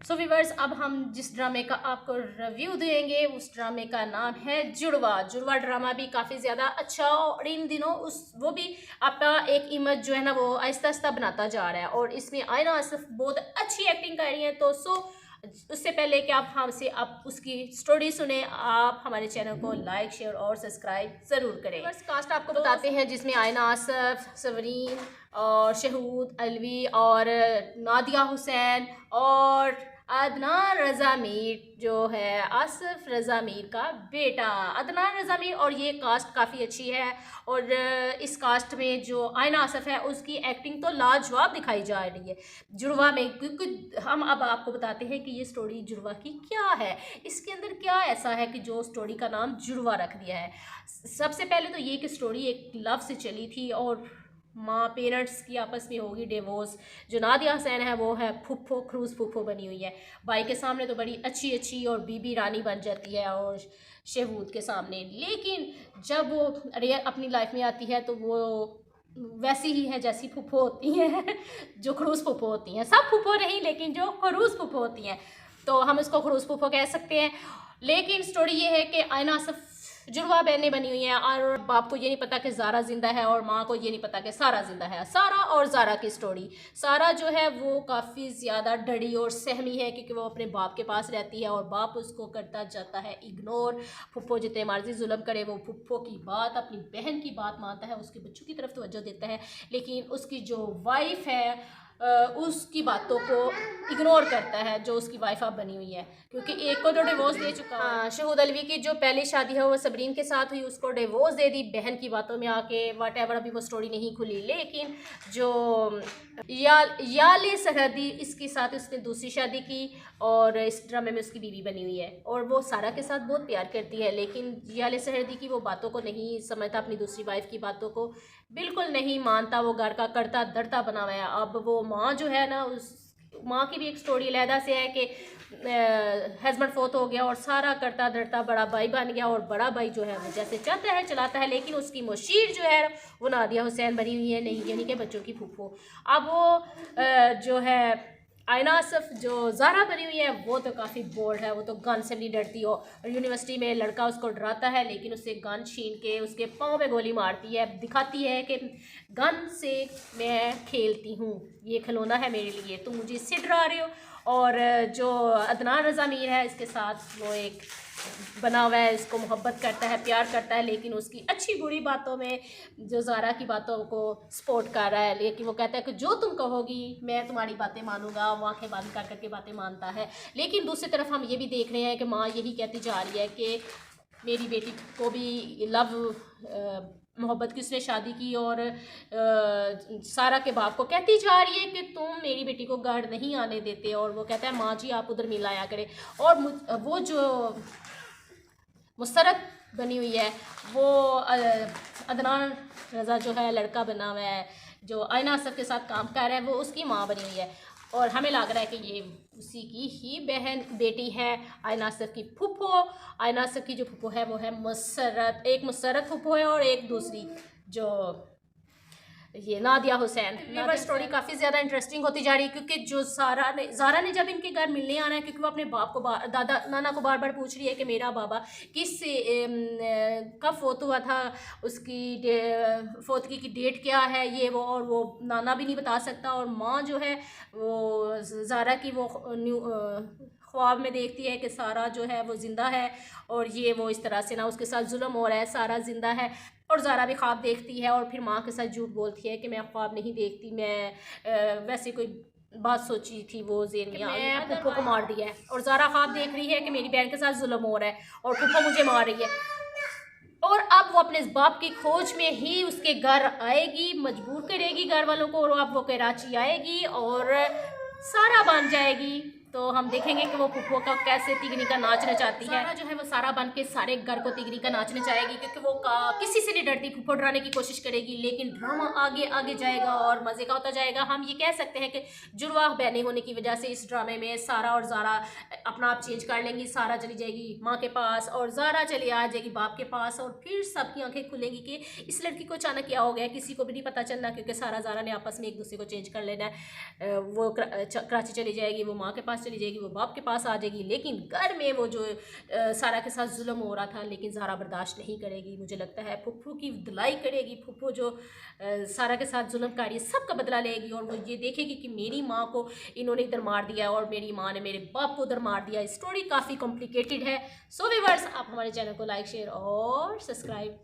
So viewers, अब हम जिस ड्रामे का आपको रिव्यू देंगे उस ड्रामे का नाम है जुड़वा। जुड़वा ड्रामा भी काफ़ी ज़्यादा अच्छा और इन दिनों उस वो भी आपका एक इमेज जो है ना वो आहिस्ता आहिस्ता बनाता जा रहा है और इसमें आयना आसिफ बहुत अच्छी एक्टिंग कर रही है। तो उससे पहले कि आप हमसे आप उसकी स्टोरी सुने, आप हमारे चैनल को लाइक शेयर और सब्सक्राइब ज़रूर करें। फर्स्ट कास्ट आपको बताते हैं जिसमें आयना आसिफ, सवरीन और शहूद अलवी और नादिया हुसैन और अदनान रज़ा मीर जो है आसिफ रज़ा मीर का बेटा अदनान रज़ा मीर। और ये कास्ट काफ़ी अच्छी है और इस कास्ट में जो आयना आसिफ है उसकी एक्टिंग तो लाजवाब दिखाई जा रही है जुड़वा में। क्योंकि हम अब आपको बताते हैं कि ये स्टोरी जुड़वा की क्या है, इसके अंदर क्या ऐसा है कि जो स्टोरी का नाम जुड़वा रख दिया है। सबसे पहले तो ये कि स्टोरी एक लव से चली थी और माँ पेरेंट्स की आपस में होगी डिवोर्स। जो नादिया हुसैन है वो है फुफ्फो, क्रूज फुफ्फो बनी हुई है। भाई के सामने तो बड़ी अच्छी अच्छी और बीबी रानी बन जाती है और शहूद के सामने, लेकिन जब वो अपनी लाइफ में आती है तो वो वैसी ही है जैसी फुफ्फो होती हैं जो खरूस फुफ्फो होती हैं। सब फुफ्फो नहीं, लेकिन जो खरूस फुफ्फो होती हैं तो हम इसको खरूस फुफ्फो कह सकते हैं। लेकिन स्टोरी ये है कि आयना आसिफ जुड़वा बहनें बनी हुई हैं और बाप को ये नहीं पता कि ज़ारा ज़िंदा है और माँ को ये नहीं पता कि सारा ज़िंदा है। सारा और ज़ारा की स्टोरी, सारा जो है वो काफ़ी ज़्यादा डरी और सहमी है क्योंकि वो अपने बाप के पास रहती है और बाप उसको करता जाता है इग्नोर। फुफ्फो जितने मर्जी जुल्म करे वो फुफ्फो की बात, अपनी बहन की बात मानता है, उसके बच्चों की तरफ तवज्जो देता है, लेकिन उसकी जो वाइफ है उसकी बातों को इग्नोर करता है जो उसकी वाइफ अब बनी हुई है, क्योंकि एक को तो डिवोर्स दे चुका है। हाँ, शहूद अलवी की जो पहली शादी है वो सबरीन के साथ हुई, उसको डिवोर्स दे दी बहन की बातों में आके, वट एवर, अभी वो स्टोरी नहीं खुली। लेकिन जो याले सरहदी इसके साथ उसने दूसरी शादी की और इस ड्रामे में उसकी बीवी बनी हुई है और वो सारा के साथ बहुत प्यार करती है, लेकिन याले सरहदी की वो बातों को नहीं समझता, अपनी दूसरी वाइफ की बातों को बिल्कुल नहीं मानता, वो घर का करता धरता बना हुआ है। अब वो माँ जो है ना, उस माँ की भी एक स्टोरी अलहदा से है कि हस्बैंड फोत हो गया और सारा करता धरता बड़ा भाई बन गया और बड़ा भाई जो है वो जैसे चाहता है चलाता है, लेकिन उसकी मुशीर जो है वो नादिया हुसैन बनी हुई है, नहीं यानी कि बच्चों की फूफो। अब वो जो है आयना आसिफ जो ज़ारा बनी हुई है वो तो काफ़ी बोल्ड है, वो तो गन से नहीं डरती हो और यूनिवर्सिटी में लड़का उसको डराता है लेकिन उससे गन छीन के उसके पाँव में गोली मारती है, दिखाती है कि गन से मैं खेलती हूँ, ये खिलौना है मेरे लिए, तुम मुझे इससे डरा रहे हो। और जो अदनान रज़ा मीर है इसके साथ वो एक बना हुआ है, इसको मोहब्बत करता है, प्यार करता है, लेकिन उसकी अच्छी बुरी बातों में जो ज़ारा की बातों को सपोर्ट कर रहा है, लेकिन वो कहता है कि जो तुम कहोगी मैं तुम्हारी बातें मानूंगा, वो आंखें बंद कर करके बातें मानता है। लेकिन दूसरी तरफ हम ये भी देख रहे हैं कि माँ यही कहती जा रही है कि मेरी बेटी को भी मोहब्बत की उसने शादी की और सारा के बाप को कहती जा रही है कि तुम मेरी बेटी को घर नहीं आने देते, और वो कहता है माँ जी आप उधर मिलाया करें। और वो जो मुसरत बनी हुई है वो अदनान रज़ा जो है लड़का बना हुआ है जो आयना आसिफ के साथ काम कर रहा है, वो उसकी माँ बनी हुई है और हमें लग रहा है कि ये उसी की ही बहन बेटी है, आयना आसिफ की फूफो। आयना आसिफ की जो फूफो है वो है मुसरत, एक मुसरत फूफो है और एक दूसरी जो ये नादिया हुसैन। ये स्टोरी काफ़ी ज़्यादा इंटरेस्टिंग होती जा रही है क्योंकि जो ज़ारा ने जब इनके घर मिलने आना है, क्योंकि वो अपने बाप को दादा नाना को बार बार पूछ रही है कि मेरा बाबा किस कब फोत हुआ था, उसकी फोतगी की डेट क्या है, ये वो, और वो नाना भी नहीं बता सकता। और माँ जो है वो ज़ारा की वो ख्वाब में देखती है कि सारा जो है वो ज़िंदा है और ये वो इस तरह से ना उसके साथ जुल्म हो रहा है, सारा ज़िंदा है। और ज़ारा भी ख्वाब देखती है और फिर माँ के साथ झूठ बोलती है कि मैं ख्वाब नहीं देखती, मैं वैसे कोई बात सोची थी वो जेन में, मैं फूफो को मार दिया है। और ज़ारा ख्वाब देख रही है कि मेरी बहन के साथ जुल्म हो रहा है और फूफो मुझे मार रही है। और अब वो अपने इस बाप की खोज में ही उसके घर आएगी, मजबूर करेगी घर वालों को, और अब वो कराची आएगी और सारा बन जाएगी। तो हम देखेंगे कि वो फुफ्फो का कैसे तिगनी का नाच नचाती है। सारा जो है वो सारा बन के सारे घर को तिगनी का नाच नचाएगी क्योंकि वो किसी से नहीं डरती, फुफ्फो डराने की कोशिश करेगी, लेकिन ड्रामा आगे आगे जाएगा और मज़े का होता जाएगा। हम ये कह सकते हैं कि जुड़वा बहने होने की वजह से इस ड्रामे में सारा और ज़ारा अपना आप चेंज कर लेंगी। सारा चली जाएगी माँ के पास और ज़ारा चली आ जाएगी बाप के पास, और फिर सबकी आंखें खुलेंगी कि इस लड़की को अचानक क्या हो गया, किसी को भी नहीं पता चलना क्योंकि सारा ज़ारा ने आपस में एक दूसरे को चेंज कर लेना है। वो कराची चली जाएगी, वो माँ के पास पास चली जाएगी, वो बाप के पास आ जाएगी, लेकिन घर में वो जो सारा के साथ जुल्म हो रहा था, लेकिन ज़ारा बर्दाश्त नहीं करेगी। मुझे लगता है फुप्पू की धुलाई करेगी, फुप्पू जो सारा के साथ जुल्म कर रही है सबका बदला लेगी, और वो ये देखेगी कि मेरी माँ को इन्होंने इधर मार दिया और मेरी माँ ने मेरे बाप को उधर मार दिया। स्टोरी काफ़ी कॉम्प्लिकेटेड है। सो व्यूअर्स, आप हमारे चैनल को लाइक, शेयर और सब्सक्राइब